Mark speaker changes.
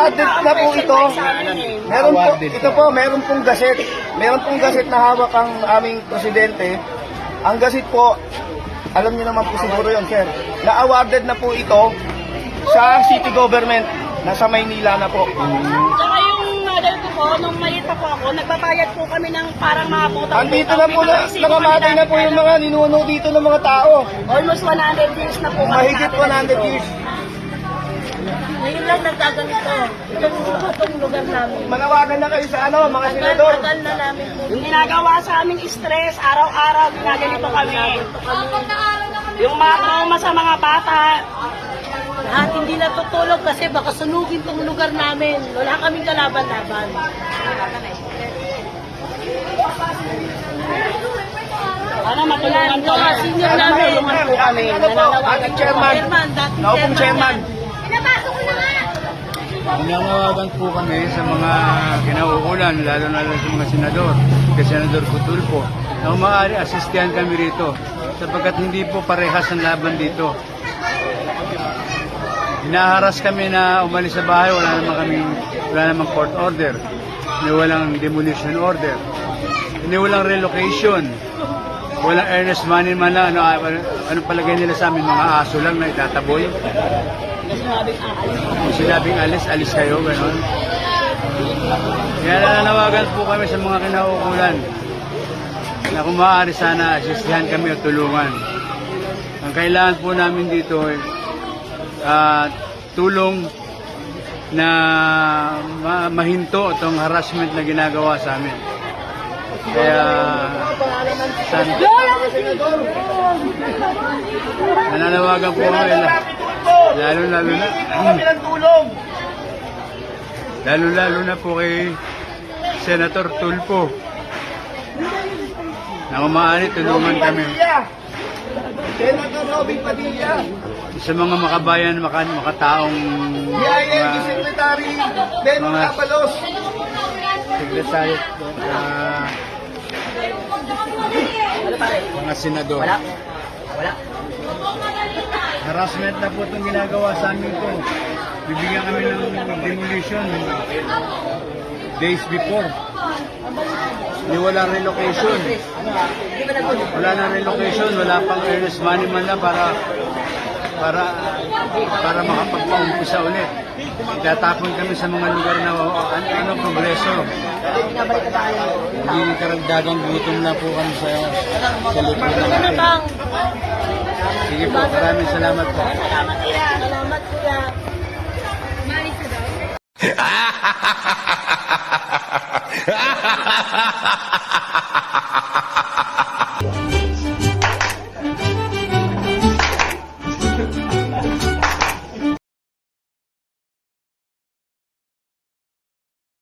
Speaker 1: awarded na po ito. Meron pong gaset. Meron pong gaset na hawak ang aming presidente. Ang gaset po, alam niyo naman po siguro yun, sir. Na-awarded na po ito sa city government. Nasa Maynila na po.
Speaker 2: Tsaka yung mother ko po, nung maliit pa po ako, nagbabayad po kami ng parang mga putang.
Speaker 1: Andito na po, nakamatay na po yung mga ninuno dito ng mga tao.
Speaker 2: Almost 100 years na po.
Speaker 1: Mahigit 100 years.
Speaker 2: Ngayon lang nagkaganito. Itong lugar namin.
Speaker 1: Manawagan na kayo sa mga senador.
Speaker 2: Tagal na namin po. Yung ginagawa sa aming stress, araw-araw, ginaganito kami. Yung mga trauma sa mga bata, lahat hindi natutulog kasi baka sunugin tong lugar namin. Wala kaming kalaban-laban. Sana matulungan po. Senior namin. Matulungan po kami.
Speaker 1: Ating chairman. Naupong chairman.
Speaker 3: Nananawagan po kami sa mga kinauukulan, lalo na sa mga senador, kay Senador Cutulpo, na kung maaari asistihan kami rito, sapagkat hindi po parehas ang laban dito. Hinaharas kami na umalis sa bahay, wala namang court order, walang demolition order, walang relocation, walang earnest money man lang, ano palagay nila sa amin, mga aso lang na itataboy. Kung sinabing alis, alis kayo, gano'n. Kaya nananawagan po kami sa mga kinaukulan na kung maaari sana asistihan kami o tulungan. Ang kailangan po namin dito ay tulong na mahinto itong harassment na ginagawa sa amin. Kaya nananawagan po kami lalo na po kay Senator Tulfo na kung maaari tulungan kami
Speaker 1: Senator Robin Padilla,
Speaker 3: sa mga makabayan, makataong
Speaker 1: BILG Secretary Ben Abalos,
Speaker 3: Secretary, mga senador.
Speaker 2: Wala.
Speaker 3: Harassment na po itong ginagawa sa amin ito. Bibigyan kami ng demolition days before. Hindi walang relocation. Wala na relocation, wala pang earnest money man lang para makapagpaumpisa ulit. Itatapon kami sa mga lugar na progreso. Hindi karagdagang gutom na po kami sa lipunan natin. Sige po, maraming salamat po.
Speaker 2: Salamat kuya. Salamat kuya.
Speaker 4: Ha ha ha ha ha!